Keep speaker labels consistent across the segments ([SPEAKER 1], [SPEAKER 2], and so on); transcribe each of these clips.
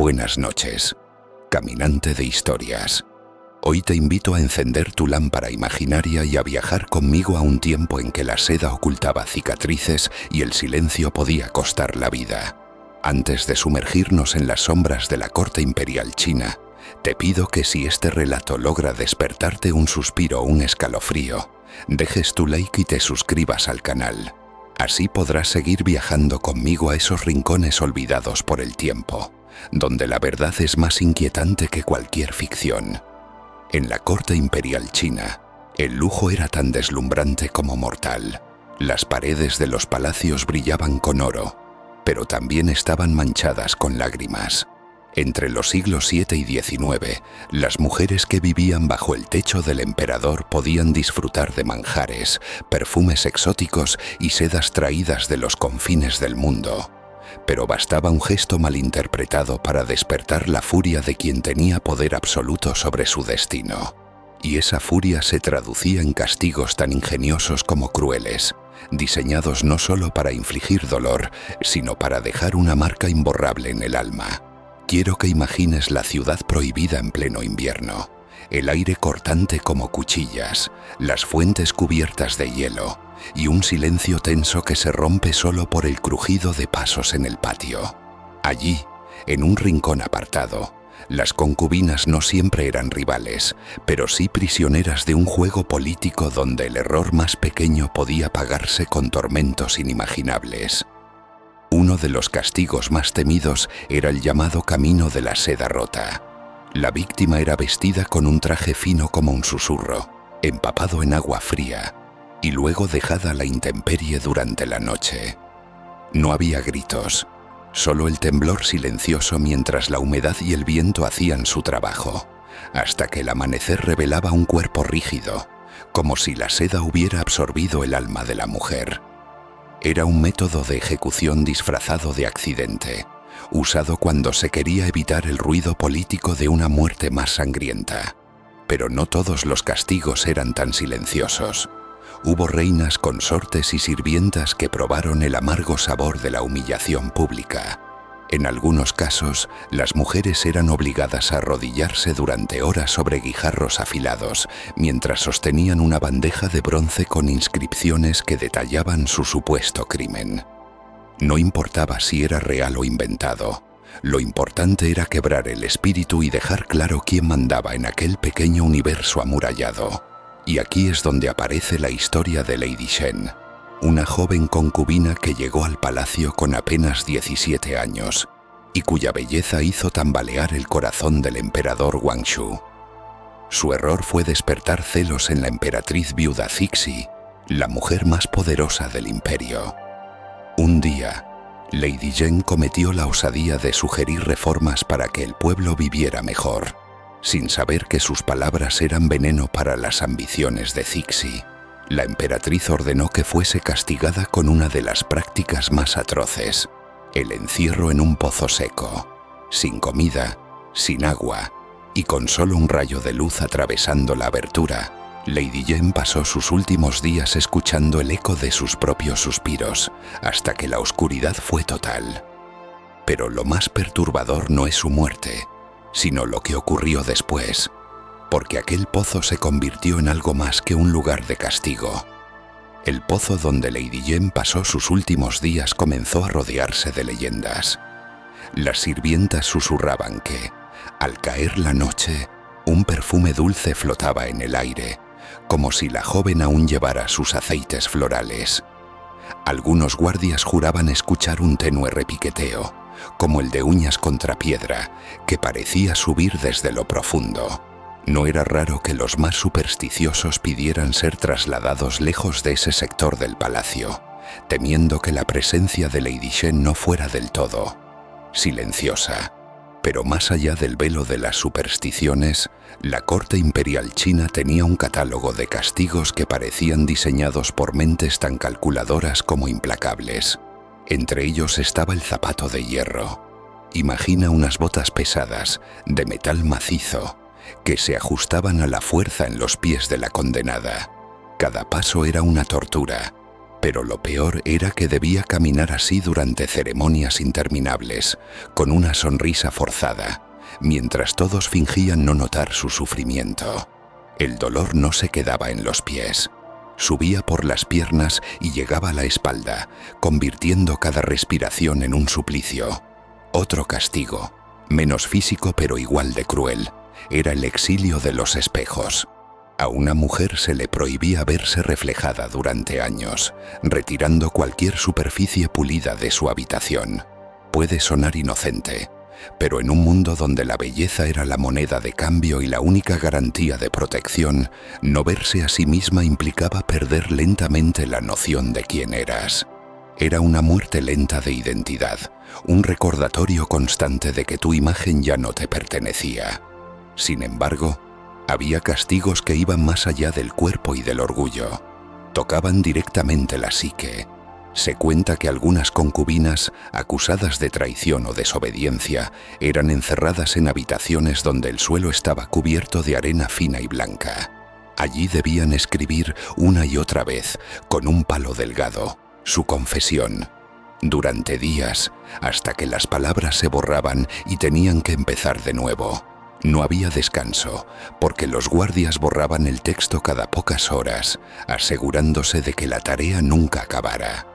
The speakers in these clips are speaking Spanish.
[SPEAKER 1] Buenas noches, caminante de historias. Hoy te invito a encender tu lámpara imaginaria y a viajar conmigo a un tiempo en que la seda ocultaba cicatrices y el silencio podía costar la vida. Antes de sumergirnos en las sombras de la corte imperial china, te pido que si este relato logra despertarte un suspiro o un escalofrío, dejes tu like y te suscribas al canal. Así podrás seguir viajando conmigo a esos rincones olvidados por el tiempo, donde la verdad es más inquietante que cualquier ficción. En la corte imperial china, el lujo era tan deslumbrante como mortal. Las paredes de los palacios brillaban con oro, pero también estaban manchadas con lágrimas. Entre los siglos VII y XIX, las mujeres que vivían bajo el techo del emperador podían disfrutar de manjares, perfumes exóticos y sedas traídas de los confines del mundo. Pero bastaba un gesto malinterpretado para despertar la furia de quien tenía poder absoluto sobre su destino. Y esa furia se traducía en castigos tan ingeniosos como crueles, diseñados no solo para infligir dolor, sino para dejar una marca imborrable en el alma. Quiero que imagines la ciudad prohibida en pleno invierno, el aire cortante como cuchillas, las fuentes cubiertas de hielo y un silencio tenso que se rompe solo por el crujido de pasos en el patio. Allí, en un rincón apartado, las concubinas no siempre eran rivales, pero sí prisioneras de un juego político donde el error más pequeño podía pagarse con tormentos inimaginables. Uno de los castigos más temidos era el llamado camino de la seda rota. La víctima era vestida con un traje fino como un susurro, empapado en agua fría, y luego dejada a la intemperie durante la noche. No había gritos, solo el temblor silencioso mientras la humedad y el viento hacían su trabajo, hasta que el amanecer revelaba un cuerpo rígido, como si la seda hubiera absorbido el alma de la mujer. Era un método de ejecución disfrazado de accidente, usado cuando se quería evitar el ruido político de una muerte más sangrienta. Pero no todos los castigos eran tan silenciosos. Hubo reinas, consortes y sirvientas que probaron el amargo sabor de la humillación pública. En algunos casos, las mujeres eran obligadas a arrodillarse durante horas sobre guijarros afilados, mientras sostenían una bandeja de bronce con inscripciones que detallaban su supuesto crimen. No importaba si era real o inventado, lo importante era quebrar el espíritu y dejar claro quién mandaba en aquel pequeño universo amurallado. Y aquí es donde aparece la historia de Lady Shen, una joven concubina que llegó al palacio con apenas 17 años y cuya belleza hizo tambalear el corazón del emperador Guangxu. Su error fue despertar celos en la emperatriz viuda Cixi, la mujer más poderosa del imperio. Un día, Lady Shen cometió la osadía de sugerir reformas para que el pueblo viviera mejor, sin saber que sus palabras eran veneno para las ambiciones de Cixi. La emperatriz ordenó que fuese castigada con una de las prácticas más atroces, el encierro en un pozo seco, sin comida, sin agua y con solo un rayo de luz atravesando la abertura. Lady Shen pasó sus últimos días escuchando el eco de sus propios suspiros, hasta que la oscuridad fue total. Pero lo más perturbador no es su muerte, sino lo que ocurrió después, porque aquel pozo se convirtió en algo más que un lugar de castigo. El pozo donde Lady Shen pasó sus últimos días comenzó a rodearse de leyendas. Las sirvientas susurraban que, al caer la noche, un perfume dulce flotaba en el aire, como si la joven aún llevara sus aceites florales. Algunos guardias juraban escuchar un tenue repiqueteo, como el de uñas contra piedra, que parecía subir desde lo profundo. No era raro que los más supersticiosos pidieran ser trasladados lejos de ese sector del palacio, temiendo que la presencia de Lady Shen no fuera del todo silenciosa. Pero más allá del velo de las supersticiones, la corte imperial china tenía un catálogo de castigos que parecían diseñados por mentes tan calculadoras como implacables. Entre ellos estaba el zapato de hierro. Imagina unas botas pesadas, de metal macizo, que se ajustaban a la fuerza en los pies de la condenada. Cada paso era una tortura, Pero lo peor era que debía caminar así durante ceremonias interminables, con una sonrisa forzada, mientras todos fingían no notar su sufrimiento. El dolor no se quedaba en los pies. Subía por las piernas y llegaba a la espalda, convirtiendo cada respiración en un suplicio. Otro castigo, menos físico pero igual de cruel, era el exilio de los espejos. A una mujer se le prohibía verse reflejada durante años, retirando cualquier superficie pulida de su habitación. Puede sonar inocente, pero en un mundo donde la belleza era la moneda de cambio y la única garantía de protección, no verse a sí misma implicaba perder lentamente la noción de quién eras. Era una muerte lenta de identidad, un recordatorio constante de que tu imagen ya no te pertenecía. Sin embargo, había castigos que iban más allá del cuerpo y del orgullo. Tocaban directamente la psique. Se cuenta que algunas concubinas, acusadas de traición o desobediencia, eran encerradas en habitaciones donde el suelo estaba cubierto de arena fina y blanca. Allí debían escribir una y otra vez, con un palo delgado, su confesión. Durante días, hasta que las palabras se borraban y tenían que empezar de nuevo. No había descanso, porque los guardias borraban el texto cada pocas horas, asegurándose de que la tarea nunca acabara.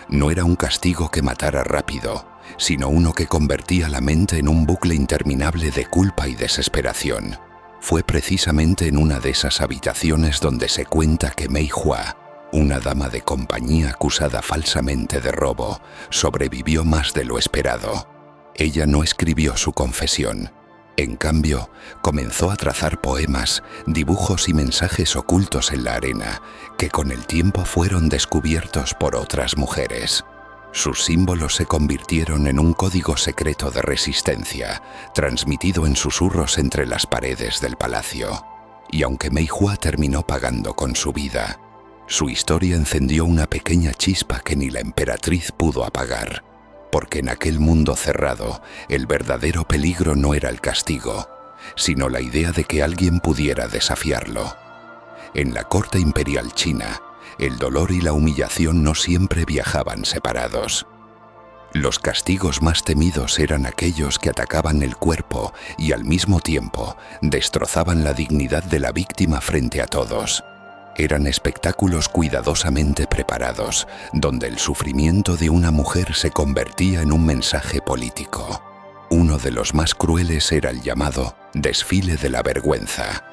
[SPEAKER 1] No era un castigo que matara rápido, sino uno que convertía la mente en un bucle interminable de culpa y desesperación. Fue precisamente en una de esas habitaciones donde se cuenta que Mei Hua, una dama de compañía acusada falsamente de robo, sobrevivió más de lo esperado. Ella no escribió su confesión. En cambio, comenzó a trazar poemas, dibujos y mensajes ocultos en la arena, que con el tiempo fueron descubiertos por otras mujeres. Sus símbolos se convirtieron en un código secreto de resistencia, transmitido en susurros entre las paredes del palacio. Y aunque Mei Hua terminó pagando con su vida, su historia encendió una pequeña chispa que ni la emperatriz pudo apagar. Porque en aquel mundo cerrado, el verdadero peligro no era el castigo, sino la idea de que alguien pudiera desafiarlo. En la corte imperial china, el dolor y la humillación no siempre viajaban separados. Los castigos más temidos eran aquellos que atacaban el cuerpo y al mismo tiempo destrozaban la dignidad de la víctima frente a todos. Eran espectáculos cuidadosamente preparados, donde el sufrimiento de una mujer se convertía en un mensaje político. Uno de los más crueles era el llamado desfile de la vergüenza.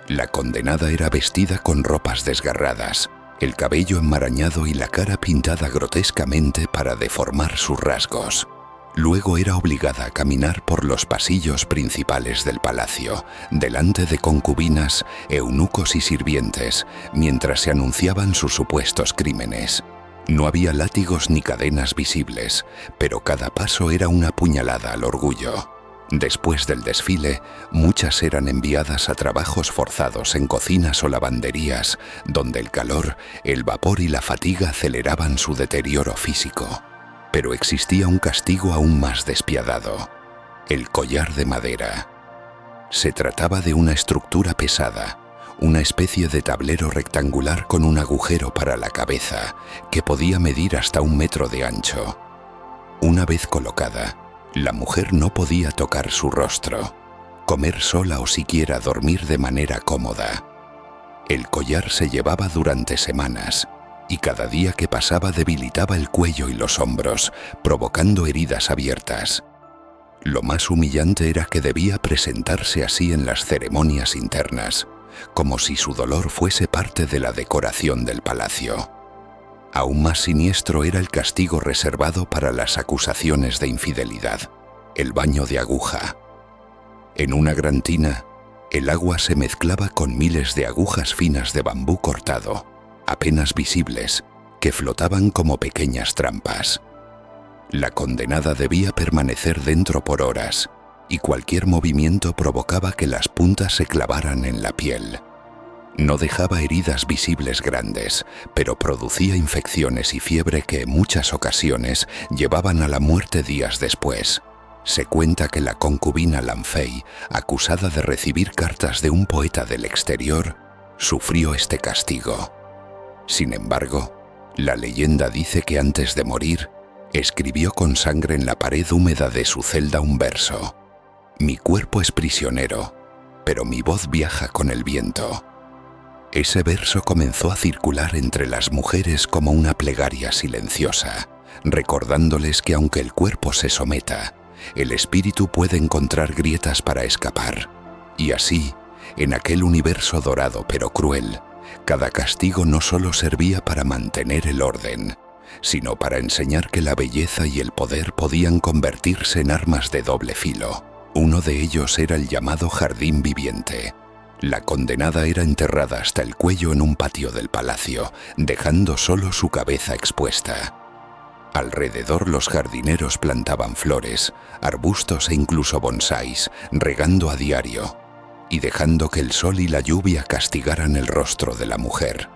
[SPEAKER 1] La condenada era vestida con ropas desgarradas, el cabello enmarañado y la cara pintada grotescamente para deformar sus rasgos. Luego era obligada a caminar por los pasillos principales del palacio, delante de concubinas, eunucos y sirvientes, mientras se anunciaban sus supuestos crímenes. No había látigos ni cadenas visibles, pero cada paso era una puñalada al orgullo. Después del desfile, muchas eran enviadas a trabajos forzados en cocinas o lavanderías, donde el calor, el vapor y la fatiga aceleraban su deterioro físico. Pero existía un castigo aún más despiadado: el collar de madera. Se trataba de una estructura pesada, una especie de tablero rectangular con un agujero para la cabeza, que podía medir hasta 1 metro de ancho. Una vez colocada, la mujer no podía tocar su rostro, comer sola o siquiera dormir de manera cómoda. El collar se llevaba durante semanas, y cada día que pasaba debilitaba el cuello y los hombros, provocando heridas abiertas. Lo más humillante era que debía presentarse así en las ceremonias internas, como si su dolor fuese parte de la decoración del palacio. Aún más siniestro era el castigo reservado para las acusaciones de infidelidad: el baño de aguja. En una gran tina, el agua se mezclaba con miles de agujas finas de bambú cortado, apenas visibles, que flotaban como pequeñas trampas. La condenada debía permanecer dentro por horas, y cualquier movimiento provocaba que las puntas se clavaran en la piel. No dejaba heridas visibles grandes, pero producía infecciones y fiebre que en muchas ocasiones llevaban a la muerte días después. Se cuenta que la concubina Lan Fei, acusada de recibir cartas de un poeta del exterior, sufrió este castigo. Sin embargo, La leyenda dice que antes de morir, escribió con sangre en la pared húmeda de su celda un verso: «Mi cuerpo es prisionero, pero mi voz viaja con el viento». Ese verso comenzó a circular entre las mujeres como una plegaria silenciosa, recordándoles que aunque el cuerpo se someta, el espíritu puede encontrar grietas para escapar. Y así, en aquel universo dorado pero cruel, cada castigo no solo servía para mantener el orden, sino para enseñar que la belleza y el poder podían convertirse en armas de doble filo. Uno de ellos era el llamado jardín viviente. La condenada era enterrada hasta el cuello en un patio del palacio, dejando solo su cabeza expuesta. Alrededor los jardineros plantaban flores, arbustos e incluso bonsáis, regando a diario y dejando que el sol y la lluvia castigaran el rostro de la mujer.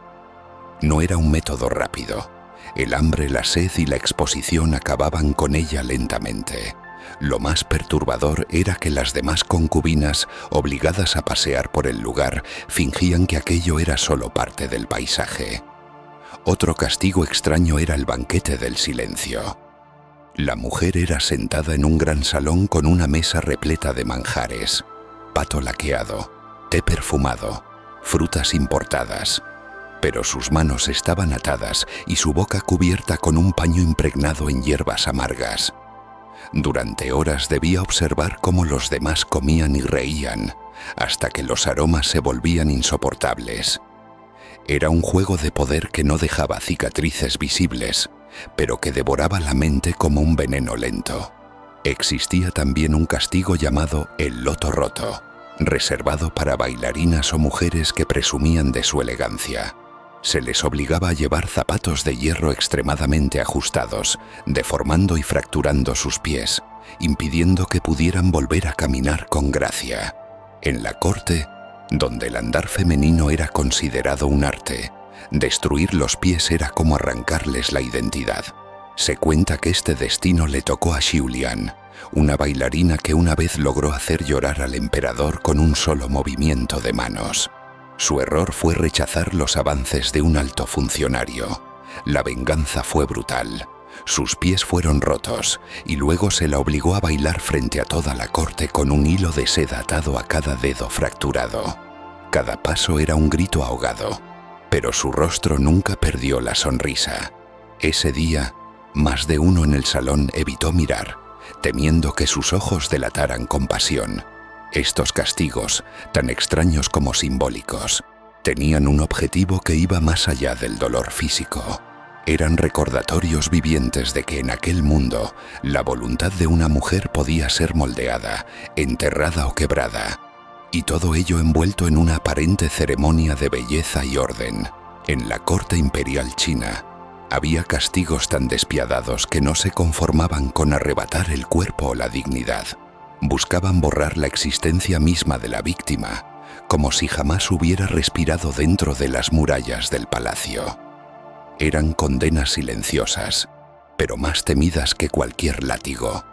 [SPEAKER 1] No era un método rápido. El hambre, la sed y la exposición acababan con ella lentamente. Lo más perturbador era que las demás concubinas, obligadas a pasear por el lugar, fingían que aquello era solo parte del paisaje. Otro castigo extraño era el banquete del silencio. La mujer era sentada en un gran salón con una mesa repleta de manjares: pato laqueado, té perfumado, frutas importadas. Pero sus manos estaban atadas y su boca cubierta con un paño impregnado en hierbas amargas. Durante horas debía observar cómo los demás comían y reían, hasta que los aromas se volvían insoportables. Era un juego de poder que no dejaba cicatrices visibles, pero que devoraba la mente como un veneno lento. Existía también un castigo llamado el loto roto, reservado para bailarinas o mujeres que presumían de su elegancia. Se les obligaba a llevar zapatos de hierro extremadamente ajustados, deformando y fracturando sus pies, impidiendo que pudieran volver a caminar con gracia. En la corte, donde el andar femenino era considerado un arte, destruir los pies era como arrancarles la identidad. Se cuenta que este destino le tocó a Xiulian, una bailarina que una vez logró hacer llorar al emperador con un solo movimiento de manos. Su error fue rechazar los avances de un alto funcionario. La venganza fue brutal. Sus pies fueron rotos y luego se la obligó a bailar frente a toda la corte con un hilo de seda atado a cada dedo fracturado. Cada paso era un grito ahogado, pero su rostro nunca perdió la sonrisa. Ese día, más de uno en el salón evitó mirar, temiendo que sus ojos delataran compasión. Estos castigos, tan extraños como simbólicos, tenían un objetivo que iba más allá del dolor físico. Eran recordatorios vivientes de que en aquel mundo la voluntad de una mujer podía ser moldeada, enterrada o quebrada, y todo ello envuelto en una aparente ceremonia de belleza y orden. En la corte imperial china, había castigos tan despiadados que no se conformaban con arrebatar el cuerpo o la dignidad. Buscaban borrar la existencia misma de la víctima, como si jamás hubiera respirado dentro de las murallas del palacio. Eran condenas silenciosas, pero más temidas que cualquier látigo.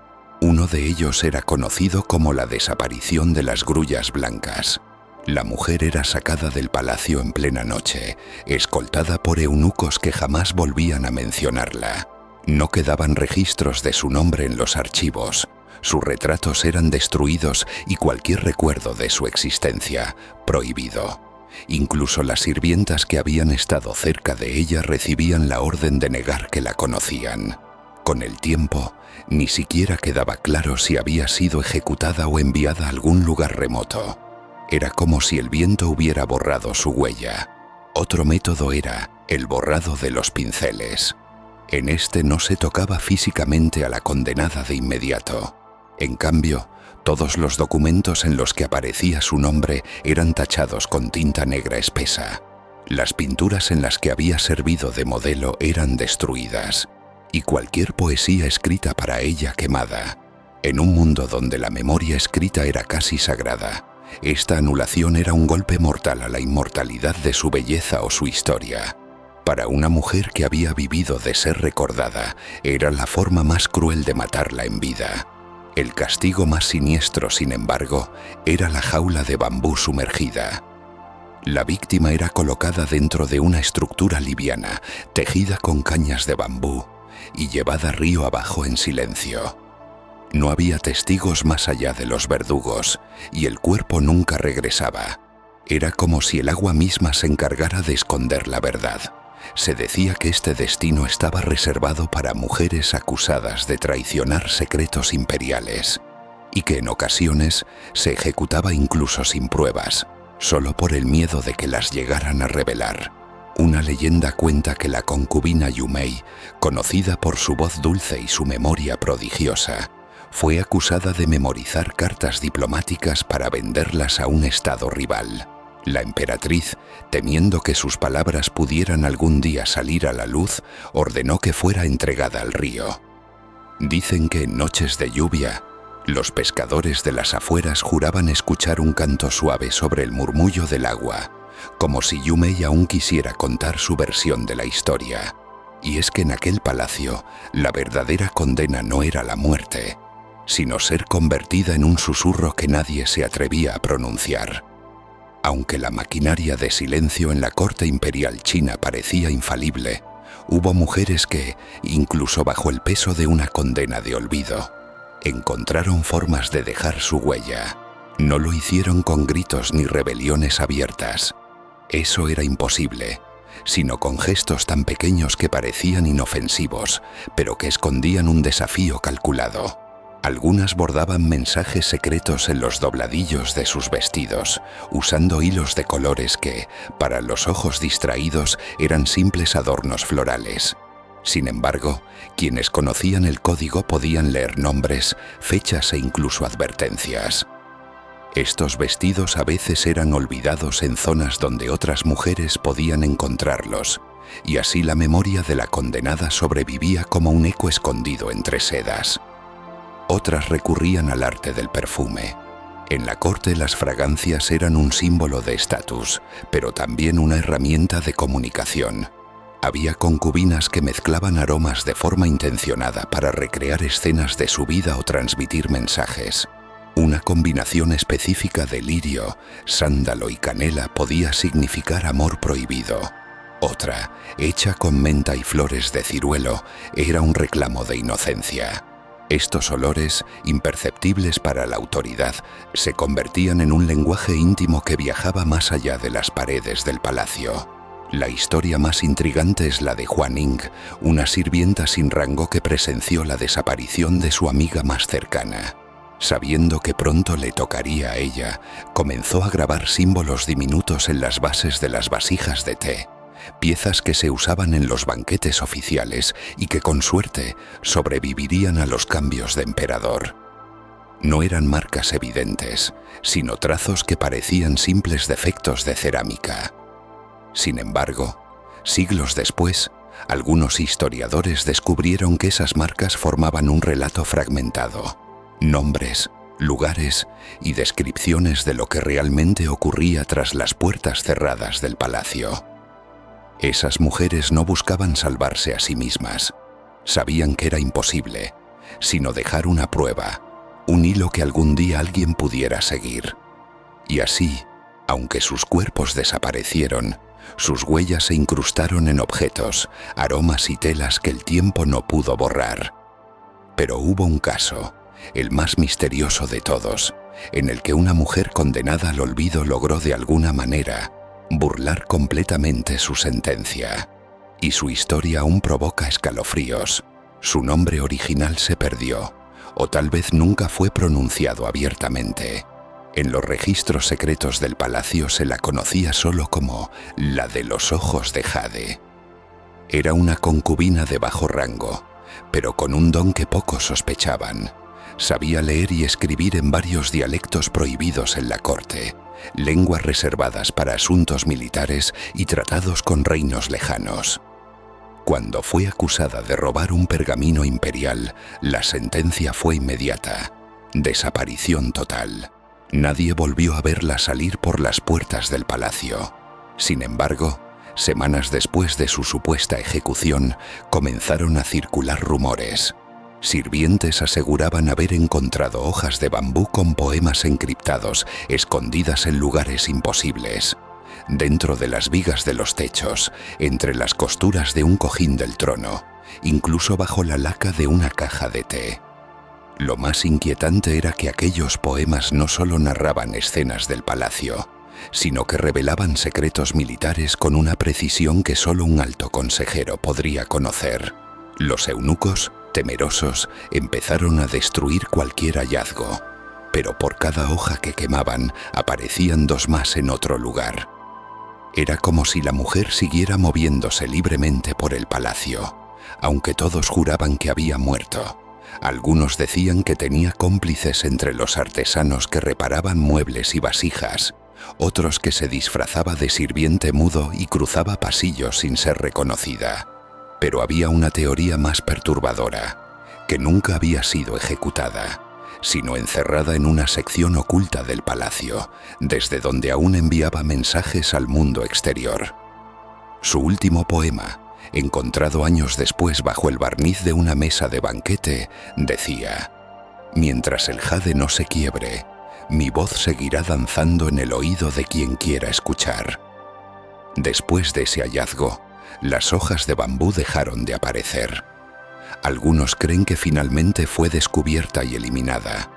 [SPEAKER 1] Uno de ellos era conocido como la desaparición de las grullas blancas. La mujer era sacada del palacio en plena noche, escoltada por eunucos que jamás volvían a mencionarla. No quedaban registros de su nombre en los archivos. Sus retratos eran destruidos y cualquier recuerdo de su existencia prohibido. Incluso las sirvientas que habían estado cerca de ella recibían la orden de negar que la conocían. Con el tiempo, ni siquiera quedaba claro si había sido ejecutada o enviada a algún lugar remoto. Era como si el viento hubiera borrado su huella. Otro método era el borrado de los pinceles. En este no se tocaba físicamente a la condenada de inmediato. En cambio, todos los documentos en los que aparecía su nombre eran tachados con tinta negra espesa. Las pinturas en las que había servido de modelo eran destruidas, y cualquier poesía escrita para ella quemada. En un mundo donde la memoria escrita era casi sagrada, esta anulación era un golpe mortal a la inmortalidad de su belleza o su historia. Para una mujer que había vivido de ser recordada, era la forma más cruel de matarla en vida. El castigo más siniestro, sin embargo, era la jaula de bambú sumergida. La víctima era colocada dentro de una estructura liviana, tejida con cañas de bambú y llevada río abajo en silencio. No había testigos más allá de los verdugos y el cuerpo nunca regresaba. Era como si el agua misma se encargara de esconder la verdad. Se decía que este destino estaba reservado para mujeres acusadas de traicionar secretos imperiales y que en ocasiones se ejecutaba incluso sin pruebas, solo por el miedo de que las llegaran a revelar. Una leyenda cuenta que la concubina Yumei, conocida por su voz dulce y su memoria prodigiosa, fue acusada de memorizar cartas diplomáticas para venderlas a un estado rival. La emperatriz, temiendo que sus palabras pudieran algún día salir a la luz, ordenó que fuera entregada al río. Dicen que en noches de lluvia, los pescadores de las afueras juraban escuchar un canto suave sobre el murmullo del agua, como si Yumei aún quisiera contar su versión de la historia. Y es que en aquel palacio, la verdadera condena no era la muerte, sino ser convertida en un susurro que nadie se atrevía a pronunciar. Aunque la maquinaria de silencio en la corte imperial china parecía infalible, hubo mujeres que, incluso bajo el peso de una condena de olvido, encontraron formas de dejar su huella. No lo hicieron con gritos ni rebeliones abiertas. Eso era imposible, sino con gestos tan pequeños que parecían inofensivos, pero que escondían un desafío calculado. Algunas bordaban mensajes secretos en los dobladillos de sus vestidos, usando hilos de colores que, para los ojos distraídos, eran simples adornos florales. Sin embargo, quienes conocían el código podían leer nombres, fechas e incluso advertencias. Estos vestidos a veces eran olvidados en zonas donde otras mujeres podían encontrarlos, y así la memoria de la condenada sobrevivía como un eco escondido entre sedas. Otras recurrían al arte del perfume. En la corte las fragancias eran un símbolo de estatus, pero también una herramienta de comunicación. Había concubinas que mezclaban aromas de forma intencionada para recrear escenas de su vida o transmitir mensajes. Una combinación específica de lirio, sándalo y canela podía significar amor prohibido. Otra, hecha con menta y flores de ciruelo, era un reclamo de inocencia. Estos olores, imperceptibles para la autoridad, se convertían en un lenguaje íntimo que viajaba más allá de las paredes del palacio. La historia más intrigante es la de Huan Ying, una sirvienta sin rango que presenció la desaparición de su amiga más cercana. Sabiendo que pronto le tocaría a ella, comenzó a grabar símbolos diminutos en las bases de las vasijas de té, piezas que se usaban en los banquetes oficiales y que con suerte sobrevivirían a los cambios de emperador. No eran marcas evidentes, sino trazos que parecían simples defectos de cerámica. Sin embargo, siglos después, algunos historiadores descubrieron que esas marcas formaban un relato fragmentado. Nombres, lugares y descripciones de lo que realmente ocurría tras las puertas cerradas del palacio. Esas mujeres no buscaban salvarse a sí mismas. Sabían que era imposible, sino dejar una prueba, un hilo que algún día alguien pudiera seguir. Y así, aunque sus cuerpos desaparecieron, sus huellas se incrustaron en objetos, aromas y telas que el tiempo no pudo borrar. Pero hubo un caso, el más misterioso de todos, en el que una mujer condenada al olvido logró de alguna manera burlar completamente su sentencia. Y su historia aún provoca escalofríos. Su nombre original se perdió, o tal vez nunca fue pronunciado abiertamente. En los registros secretos del palacio se la conocía solo como la de los ojos de jade. Era una concubina de bajo rango, pero con un don que pocos sospechaban. Sabía leer y escribir en varios dialectos prohibidos en la corte, lenguas reservadas para asuntos militares y tratados con reinos lejanos. Cuando fue acusada de robar un pergamino imperial, la sentencia fue inmediata: desaparición total. Nadie volvió a verla salir por las puertas del palacio. Sin embargo, semanas después de su supuesta ejecución, comenzaron a circular rumores. Sirvientes aseguraban haber encontrado hojas de bambú con poemas encriptados, escondidas en lugares imposibles. dentro de las vigas de los techos, entre las costuras de un cojín del trono, incluso bajo la laca de una caja de té. Lo más inquietante era que aquellos poemas no solo narraban escenas del palacio, sino que revelaban secretos militares con una precisión que solo un alto consejero podría conocer. Los eunucos, temerosos, empezaron a destruir cualquier hallazgo, pero por cada hoja que quemaban aparecían dos más en otro lugar. Era como si la mujer siguiera moviéndose libremente por el palacio, aunque todos juraban que había muerto. Algunos decían que tenía cómplices entre los artesanos que reparaban muebles y vasijas, otros que se disfrazaba de sirviente mudo y cruzaba pasillos sin ser reconocida. Pero había una teoría más perturbadora, que nunca había sido ejecutada, sino encerrada en una sección oculta del palacio, desde donde aún enviaba mensajes al mundo exterior. Su último poema, encontrado años después bajo el barniz de una mesa de banquete, decía: «Mientras el jade no se quiebre, mi voz seguirá danzando en el oído de quien quiera escuchar». Después de ese hallazgo, las hojas de bambú dejaron de aparecer. Algunos creen que finalmente fue descubierta y eliminada.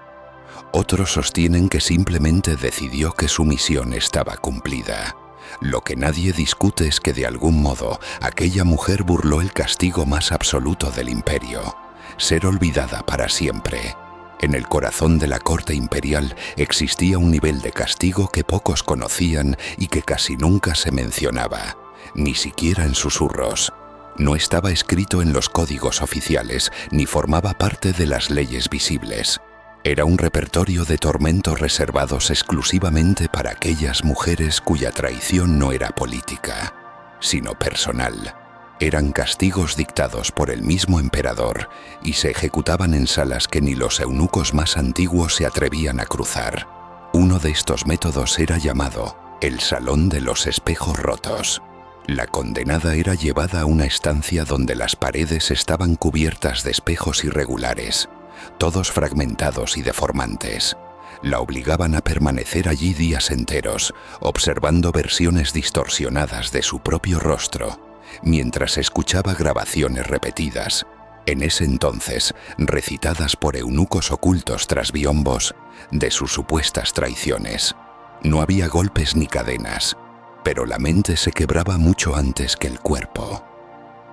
[SPEAKER 1] Otros sostienen que simplemente decidió que su misión estaba cumplida. Lo que nadie discute es que de algún modo aquella mujer burló el castigo más absoluto del imperio: ser olvidada para siempre. En el corazón de la corte imperial existía un nivel de castigo que pocos conocían y que casi nunca se mencionaba, ni siquiera en susurros. No estaba escrito en los códigos oficiales, ni formaba parte de las leyes visibles. Era un repertorio de tormentos reservados exclusivamente para aquellas mujeres cuya traición no era política, sino personal. Eran castigos dictados por el mismo emperador y se ejecutaban en salas que ni los eunucos más antiguos se atrevían a cruzar. Uno de estos métodos era llamado el Salón de los Espejos Rotos. La condenada era llevada a una estancia donde las paredes estaban cubiertas de espejos irregulares, todos fragmentados y deformantes. La obligaban a permanecer allí días enteros, observando versiones distorsionadas de su propio rostro, mientras escuchaba grabaciones repetidas, en ese entonces recitadas por eunucos ocultos tras biombos, de sus supuestas traiciones. No había golpes ni cadenas, pero la mente se quebraba mucho antes que el cuerpo.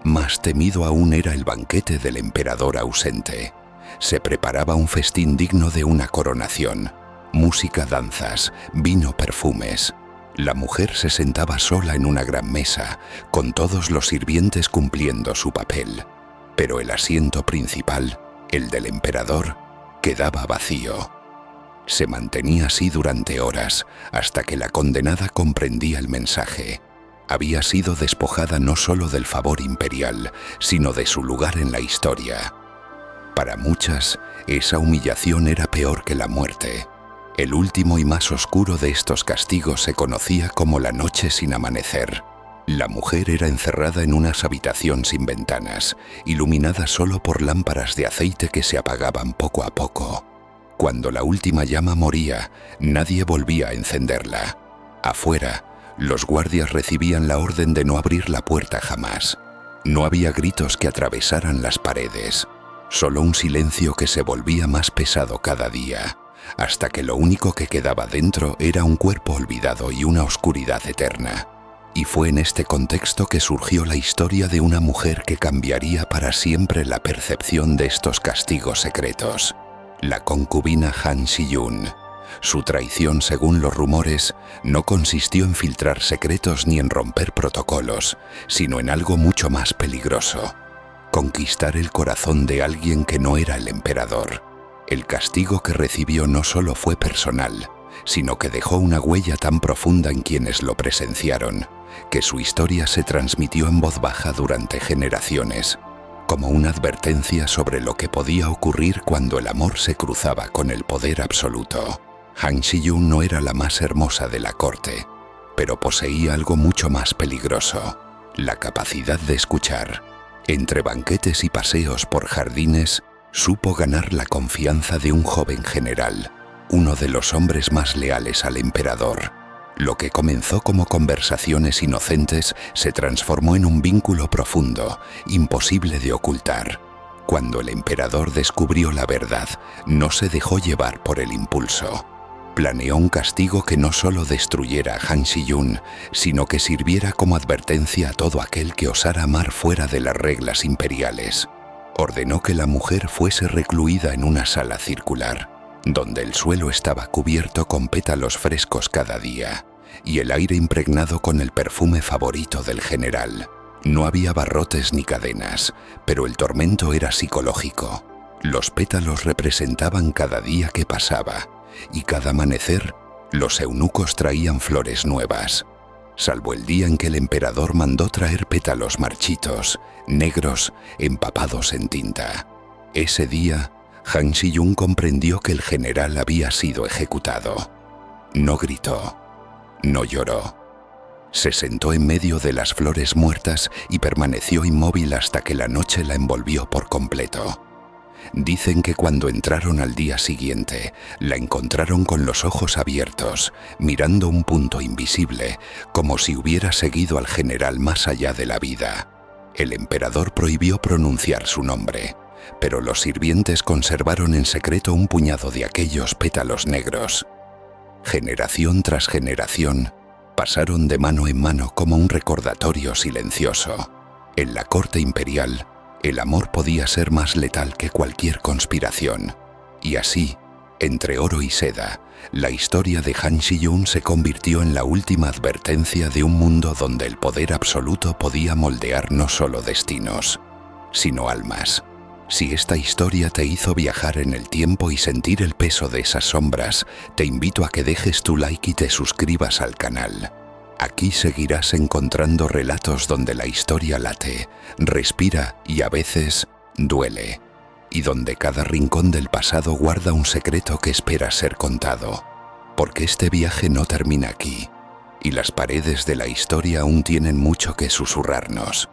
[SPEAKER 1] Más temido aún era el banquete del emperador ausente. Se preparaba un festín digno de una coronación: música, danzas, vino, perfumes. La mujer se sentaba sola en una gran mesa, con todos los sirvientes cumpliendo su papel, pero el asiento principal, el del emperador, quedaba vacío. Se mantenía así durante horas, hasta que la condenada comprendía el mensaje. Había sido despojada no solo del favor imperial, sino de su lugar en la historia. Para muchas, esa humillación era peor que la muerte. El último y más oscuro de estos castigos se conocía como la noche sin amanecer. La mujer era encerrada en una habitación sin ventanas, iluminada solo por lámparas de aceite que se apagaban poco a poco. Cuando la última llama moría, nadie volvía a encenderla. Afuera, los guardias recibían la orden de no abrir la puerta jamás. No había gritos que atravesaran las paredes, solo un silencio que se volvía más pesado cada día, hasta que lo único que quedaba dentro era un cuerpo olvidado y una oscuridad eterna. Y fue en este contexto que surgió la historia de una mujer que cambiaría para siempre la percepción de estos castigos secretos: la concubina Han Shi-yun. Su traición, según los rumores, no consistió en filtrar secretos ni en romper protocolos, sino en algo mucho más peligroso: conquistar el corazón de alguien que no era el emperador. El castigo que recibió no solo fue personal, sino que dejó una huella tan profunda en quienes lo presenciaron, que su historia se transmitió en voz baja durante generaciones, como una advertencia sobre lo que podía ocurrir cuando el amor se cruzaba con el poder absoluto. Han Shi-yun no era la más hermosa de la corte, pero poseía algo mucho más peligroso: la capacidad de escuchar. Entre banquetes y paseos por jardines, supo ganar la confianza de un joven general, uno de los hombres más leales al emperador. Lo que comenzó como conversaciones inocentes se transformó en un vínculo profundo, imposible de ocultar. Cuando el emperador descubrió la verdad, no se dejó llevar por el impulso. Planeó un castigo que no solo destruyera a Han Shi-yun, sino que sirviera como advertencia a todo aquel que osara amar fuera de las reglas imperiales. Ordenó que la mujer fuese recluida en una sala circular, donde el suelo estaba cubierto con pétalos frescos cada día, y el aire impregnado con el perfume favorito del general. No había barrotes ni cadenas, pero el tormento era psicológico. Los pétalos representaban cada día que pasaba, y cada amanecer, los eunucos traían flores nuevas, salvo el día en que el emperador mandó traer pétalos marchitos, negros, empapados en tinta. Ese día, Han Shi-yun comprendió que el general había sido ejecutado. No gritó, no lloró. Se sentó en medio de las flores muertas y permaneció inmóvil hasta que la noche la envolvió por completo. Dicen que cuando entraron al día siguiente, la encontraron con los ojos abiertos, mirando un punto invisible, como si hubiera seguido al general más allá de la vida. El emperador prohibió pronunciar su nombre, pero los sirvientes conservaron en secreto un puñado de aquellos pétalos negros. Generación tras generación, pasaron de mano en mano como un recordatorio silencioso. En la corte imperial, el amor podía ser más letal que cualquier conspiración. Y así, entre oro y seda, la historia de Han Shi-yun se convirtió en la última advertencia de un mundo donde el poder absoluto podía moldear no solo destinos, sino almas. Si esta historia te hizo viajar en el tiempo y sentir el peso de esas sombras, te invito a que dejes tu like y te suscribas al canal. Aquí seguirás encontrando relatos donde la historia late, respira y a veces duele, y donde cada rincón del pasado guarda un secreto que espera ser contado. Porque este viaje no termina aquí, y las paredes de la historia aún tienen mucho que susurrarnos.